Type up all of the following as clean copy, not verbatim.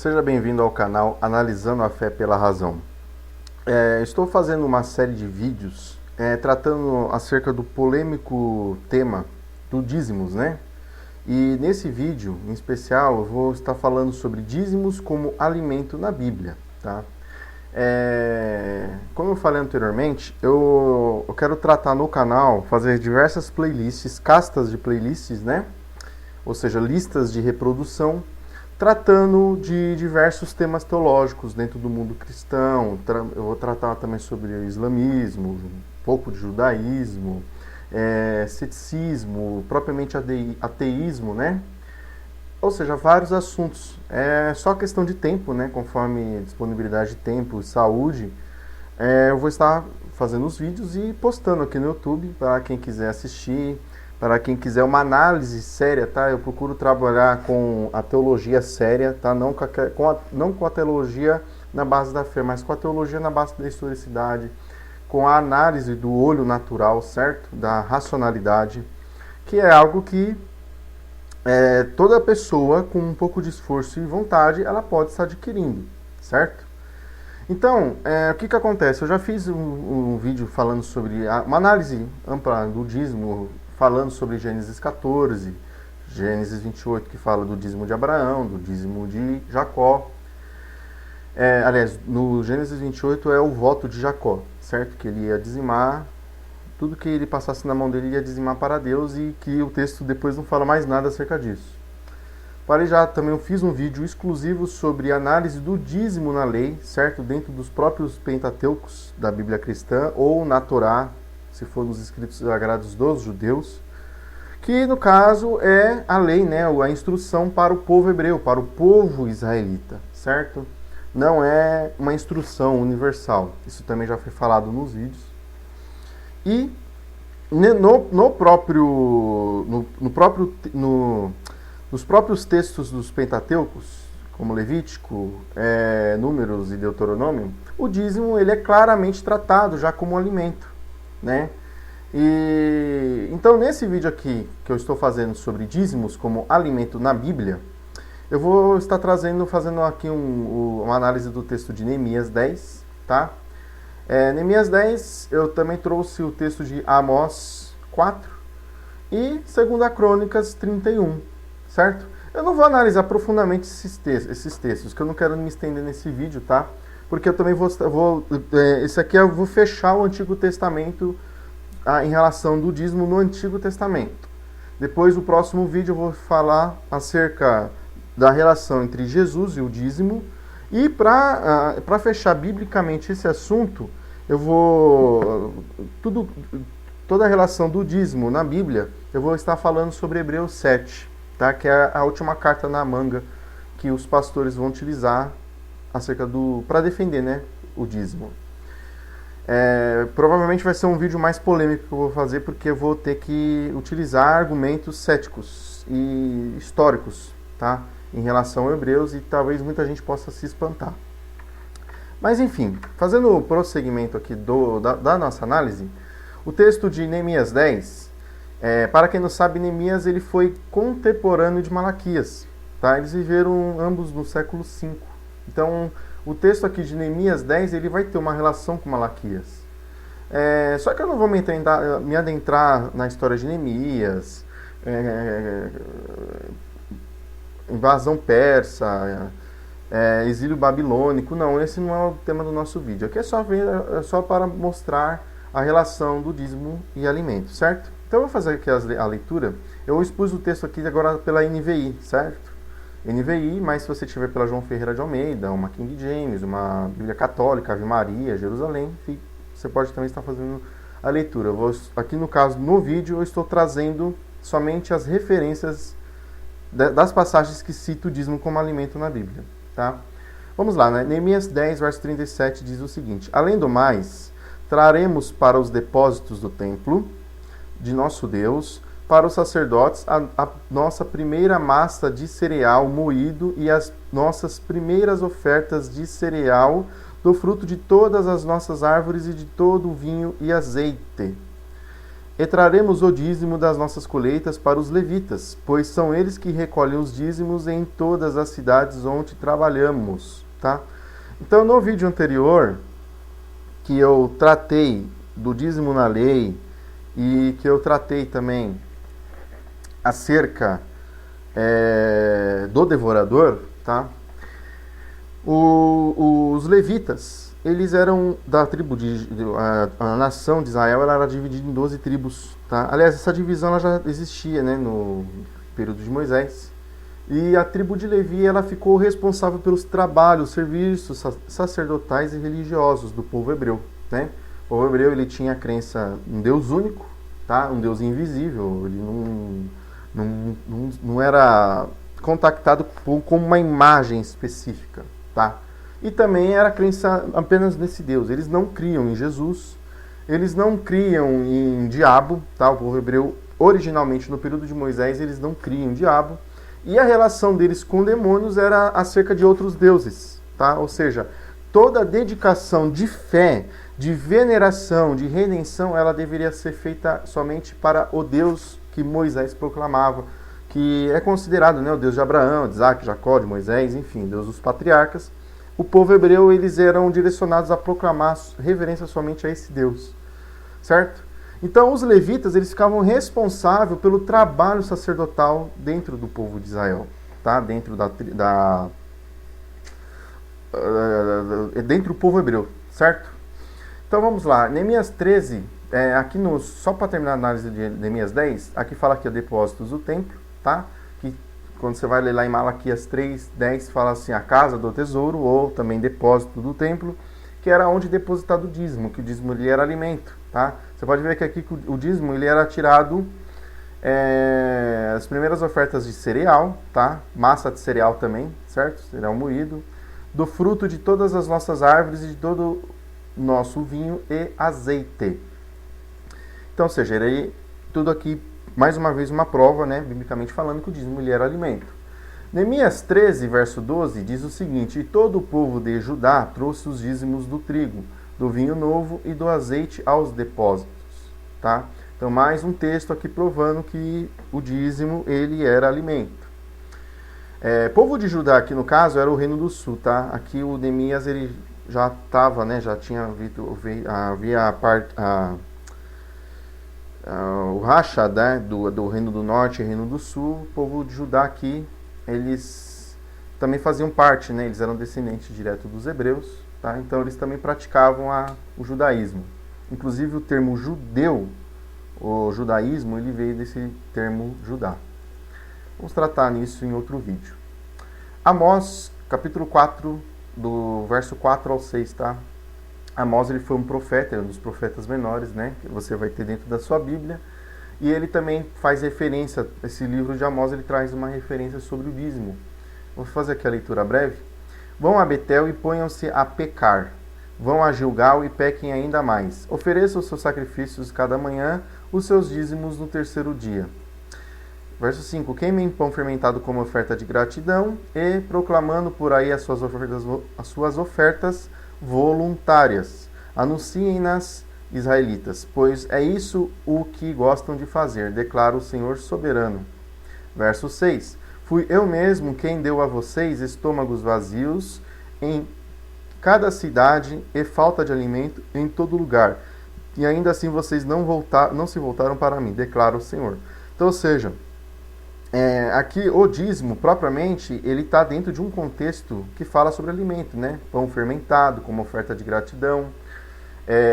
seja bem-vindo ao canal Analisando a Fé pela Razão. Estou fazendo uma série de vídeos tratando acerca do polêmico tema do dízimos, né? E nesse vídeo, em especial, eu vou estar falando sobre dízimos como alimento na Bíblia, tá? Como eu falei anteriormente, eu quero tratar no canal, fazer diversas playlists, castas de playlists, né? Ou seja, listas de reprodução, tratando de diversos temas teológicos dentro do mundo cristão. Eu vou tratar também sobre o islamismo, um pouco de judaísmo, ceticismo, propriamente ateísmo, né? Ou seja, vários assuntos. É só questão de tempo, né? Conforme disponibilidade de tempo e saúde, eu vou estar fazendo os vídeos e postando aqui no YouTube para quem quiser assistir. Para quem quiser uma análise séria, tá? Eu procuro trabalhar com a teologia séria, tá? Não com a teologia na base da fé, mas com a teologia na base da historicidade, com a análise do olho natural, certo? Da racionalidade, que é algo que toda pessoa com um pouco de esforço e vontade, ela pode estar adquirindo, certo? Então, o que acontece? Eu já fiz um vídeo falando sobre uma análise ampla do dízimo, falando sobre Gênesis 14, Gênesis 28, que fala do dízimo de Abraão, do dízimo de Jacó. Aliás, no Gênesis 28 é o voto de Jacó, certo? Que ele ia dizimar, tudo que ele passasse na mão dele ia dizimar para Deus, e que o texto depois não fala mais nada acerca disso. Também eu fiz um vídeo exclusivo sobre análise do dízimo na lei, certo? Dentro dos próprios Pentateucos da Bíblia cristã, ou na Torá, se for nos escritos sagrados dos judeus, que no caso é a lei, né? A instrução para o povo hebreu, para o povo israelita, certo? Não é uma instrução universal. Isso também já foi falado nos vídeos. E nos próprios textos dos Pentateucos, como Levítico, Números e Deuteronômio, o dízimo ele é claramente tratado já como um alimento, né? E então nesse vídeo aqui que eu estou fazendo sobre dízimos como alimento na Bíblia, eu vou estar fazendo aqui uma análise do texto de Neemias 10, tá? Neemias 10, eu também trouxe o texto de Amós 4 e 2 Crônicas 31, certo? Eu não vou analisar profundamente esses textos, que eu não quero me estender nesse vídeo, tá? Porque eu também esse aqui eu vou fechar o Antigo Testamento em relação do dízimo no Antigo Testamento. Depois, no próximo vídeo, eu vou falar acerca da relação entre Jesus e o dízimo. E para fechar biblicamente esse assunto, eu vou... Toda a relação do dízimo na Bíblia, eu vou estar falando sobre Hebreus 7, tá? Que é a última carta na manga que os pastores vão utilizar para defender, né, o dízimo. Provavelmente vai ser um vídeo mais polêmico que eu vou fazer, porque eu vou ter que utilizar argumentos céticos e históricos, tá, em relação a Hebreus, e talvez muita gente possa se espantar. Mas enfim, fazendo o prosseguimento aqui da nossa análise, o texto de Neemias 10, para quem não sabe, Neemias ele foi contemporâneo de Malaquias, tá? Eles viveram ambos no século V. Então, o texto aqui de Neemias 10, ele vai ter uma relação com Malaquias. Só que eu não vou me adentrar na história de Neemias, invasão persa, exílio babilônico. Não, esse não é o tema do nosso vídeo. Aqui é só para mostrar a relação do dízimo e alimento, certo? Então, eu vou fazer aqui a leitura. Eu expus o texto aqui agora pela NVI, certo? NVI, mas se você tiver pela João Ferreira de Almeida, uma King James, uma Bíblia Católica, Ave Maria, Jerusalém, enfim, você pode também estar fazendo a leitura. Aqui no caso, no vídeo, eu estou trazendo somente as referências das passagens que citam o dízimo como alimento na Bíblia, tá? Vamos lá, né? Neemias 10, verso 37 diz o seguinte: além do mais, traremos para os depósitos do templo de nosso Deus, para os sacerdotes, a nossa primeira massa de cereal moído e as nossas primeiras ofertas de cereal do fruto de todas as nossas árvores e de todo o vinho e azeite. E traremos o dízimo das nossas colheitas para os levitas, pois são eles que recolhem os dízimos em todas as cidades onde trabalhamos, tá? Então, no vídeo anterior, que eu tratei do dízimo na lei e que eu tratei também acerca do devorador, tá? Os levitas, eles eram da tribo a nação de Israel, ela era dividida em 12 tribos, tá? Aliás, essa divisão ela já existia, né, no período de Moisés. E a tribo de Levi, ela ficou responsável pelos trabalhos, serviços sacerdotais e religiosos do povo hebreu, né? O povo hebreu, ele tinha a crença em Deus único, tá? Um Deus invisível, ele não era contactado com uma imagem específica, tá? E também era a crença apenas nesse Deus. Eles não criam em Jesus, eles não criam em diabo, tá? O povo hebreu, originalmente, no período de Moisés, eles não criam em diabo. E a relação deles com demônios era acerca de outros deuses, tá? Ou seja, toda a dedicação de fé, de veneração, de redenção, ela deveria ser feita somente para o Deus que Moisés proclamava, que é considerado, né, o Deus de Abraão, de Isaac, de Jacó, de Moisés, enfim, Deus dos patriarcas. O povo hebreu, eles eram direcionados a proclamar reverência somente a esse Deus, certo? Então, os levitas, eles ficavam responsáveis pelo trabalho sacerdotal dentro do povo de Israel, tá? Dentro dentro do povo hebreu, certo? Então, vamos lá. Neemias 13, aqui só para terminar a análise de Neemias 10, aqui fala que é depósitos do templo, tá? Que quando você vai ler lá em Malaquias 3, 10, fala assim, a casa do tesouro, ou também depósito do templo, que era onde depositado o dízimo, que o dízimo ele era alimento, tá? Você pode ver que aqui o dízimo ele era tirado as primeiras ofertas de cereal, tá? Massa de cereal também, certo? Cereal moído, do fruto de todas as nossas árvores e de todo o nosso vinho e azeite. Então, ou seja, era tudo aqui, mais uma vez, uma prova, né? Biblicamente falando, que o dízimo ele era alimento. Neemias 13, verso 12, diz o seguinte: E todo o povo de Judá trouxe os dízimos do trigo, do vinho novo e do azeite aos depósitos, tá? Então, mais um texto aqui provando que o dízimo, ele era alimento. Povo de Judá, aqui no caso, era o Reino do Sul, tá? Aqui o Neemias, ele já estava, né? Já tinha havia o racha, né, do Reino do Norte e Reino do Sul. O povo de Judá aqui, eles também faziam parte, né? Eles eram descendentes direto dos hebreus, tá? Então eles também praticavam o judaísmo. Inclusive o termo judeu, o judaísmo, ele veio desse termo Judá. Vamos tratar nisso em outro vídeo. Amós, capítulo 4, do verso 4 ao 6, tá? Amós, ele foi um profeta, um dos profetas menores, né? Que você vai ter dentro da sua Bíblia. E ele também faz referência, esse livro de Amós, ele traz uma referência sobre o dízimo. Vou fazer aqui a leitura breve. Vão a Betel e ponham-se a pecar. Vão a Gilgal e pequem ainda mais. Ofereçam os seus sacrifícios cada manhã, os seus dízimos no terceiro dia. Verso 5. Queimem pão fermentado como oferta de gratidão e proclamando por aí as suas ofertas voluntárias. Anunciem-nas, israelitas, pois é isso o que gostam de fazer, declara o Senhor soberano. Verso 6. Fui eu mesmo quem deu a vocês estômagos vazios em cada cidade e falta de alimento em todo lugar. E ainda assim vocês não se voltaram para mim, declara o Senhor. Então, ou seja, aqui o dízimo, propriamente, ele está dentro de um contexto que fala sobre alimento, né? Pão fermentado, como oferta de gratidão.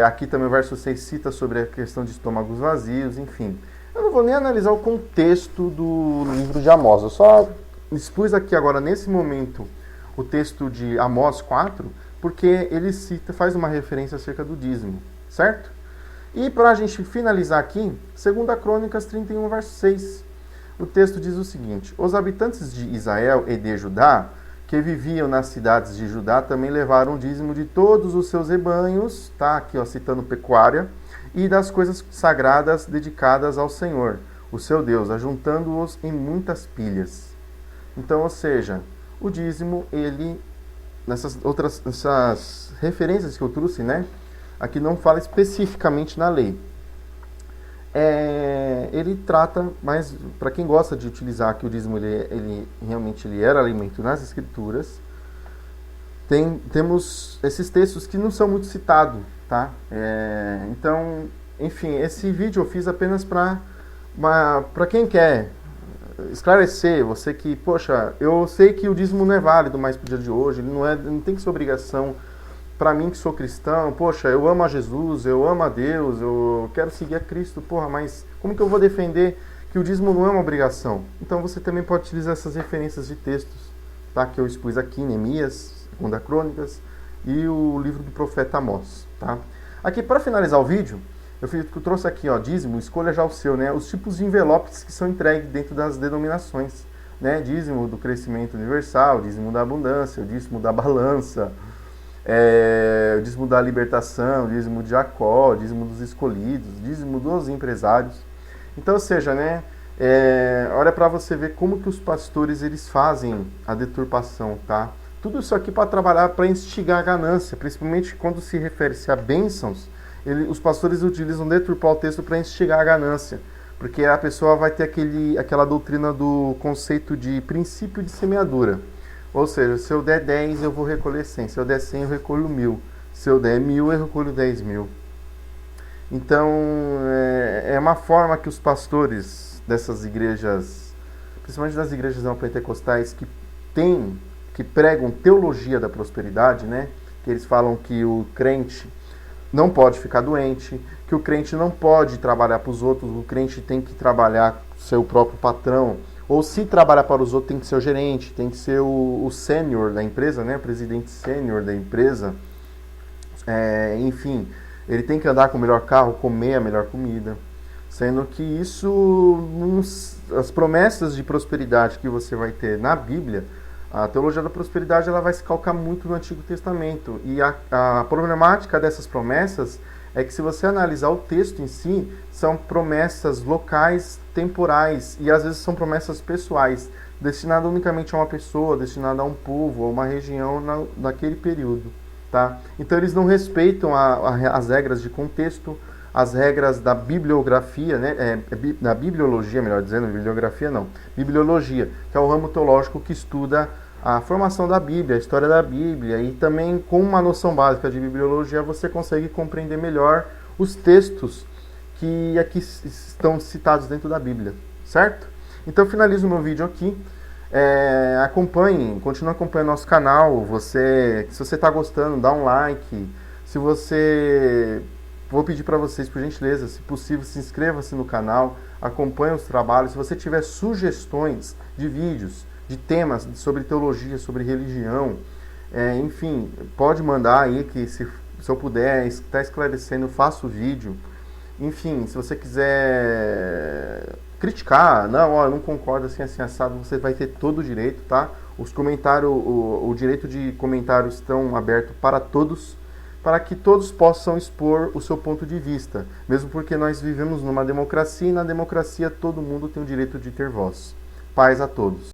Aqui também o verso 6 cita sobre a questão de estômagos vazios, enfim. Eu não vou nem analisar o contexto do livro de Amós. Eu só expus aqui agora, nesse momento, o texto de Amós 4, porque ele faz uma referência acerca do dízimo, certo? E para a gente finalizar aqui, 2 Crônicas 31, verso 6. O texto diz o seguinte: Os habitantes de Israel e de Judá, que viviam nas cidades de Judá, também levaram o dízimo de todos os seus rebanhos, tá? Aqui, ó, citando pecuária, e das coisas sagradas dedicadas ao Senhor, o seu Deus, ajuntando-os em muitas pilhas. Então, ou seja, o dízimo, ele, nessas referências que eu trouxe, né? Aqui não fala especificamente na lei. ele trata, mas para quem gosta de utilizar que o dízimo ele realmente ele era alimento nas escrituras, temos esses textos que não são muito citados, tá? Então, enfim, esse vídeo eu fiz apenas para quem quer esclarecer, você que, poxa, eu sei que o dízimo não é válido mais pro dia de hoje, ele não tem que ser obrigação. Para mim que sou cristão, poxa, eu amo a Jesus, eu amo a Deus, eu quero seguir a Cristo, porra, mas como que eu vou defender que o dízimo não é uma obrigação? Então você também pode utilizar essas referências de textos, tá? Que eu expus aqui, Neemias, 2 Crônicas e o livro do profeta Amós, tá? Aqui, para finalizar o vídeo, eu trouxe aqui, ó, dízimo, escolha já o seu, né? Os tipos de envelopes que são entregues dentro das denominações, né? Dízimo do crescimento universal, dízimo da abundância, o dízimo da balança, o dízimo da libertação, o dízimo de Jacó, o dízimo dos escolhidos, o dízimo dos empresários. Então, ou seja, né, olha para você ver como que os pastores eles fazem a deturpação, tá? Tudo isso aqui para trabalhar, para instigar a ganância, principalmente quando se refere-se a bênçãos, os pastores utilizam deturpar o texto para instigar a ganância, porque a pessoa vai ter aquela doutrina do conceito de princípio de semeadura. Ou seja, se eu der 10, eu vou recolher 100. Se eu der 100, eu recolho 1000. Se eu der 1000, eu recolho 10.000. Então, é uma forma que os pastores dessas igrejas, principalmente das igrejas neopentecostais, que pregam teologia da prosperidade, né? Que eles falam que o crente não pode ficar doente, que o crente não pode trabalhar para os outros, o crente tem que trabalhar seu próprio patrão, ou se trabalhar para os outros tem que ser o gerente, tem que ser o sênior da empresa, né? O presidente sênior da empresa. Enfim, ele tem que andar com o melhor carro, comer a melhor comida. Sendo que isso, as promessas de prosperidade que você vai ter na Bíblia, a teologia da prosperidade ela vai se calcar muito no Antigo Testamento. E a problemática dessas promessas é que se você analisar o texto em si, são promessas locais, temporais, e às vezes são promessas pessoais, destinadas unicamente a uma pessoa, destinadas a um povo, a uma região naquele período, tá? Então eles não respeitam as regras de contexto, as regras da bibliografia, né? Da bibliologia, melhor dizendo, bibliografia não, bibliologia, que é o ramo teológico que estuda a formação da Bíblia, a história da Bíblia, e também com uma noção básica de bibliologia você consegue compreender melhor os textos que aqui estão citados dentro da Bíblia, certo? Então eu finalizo o meu vídeo aqui. Acompanhem, continue acompanhando nosso canal. Se você está gostando, dá um like. Vou pedir para vocês, por gentileza, se possível, se inscreva-se no canal, acompanhe os trabalhos. Se você tiver sugestões de vídeos, de temas sobre teologia, sobre religião, enfim, pode mandar aí que se eu puder estar esclarecendo, eu faço o vídeo. Enfim, se você quiser criticar, eu não concordo assim assado, você vai ter todo o direito, tá? Os comentários, o direito de comentários estão abertos para todos, para que todos possam expor o seu ponto de vista, mesmo porque nós vivemos numa democracia e na democracia todo mundo tem o direito de ter voz. Paz a todos.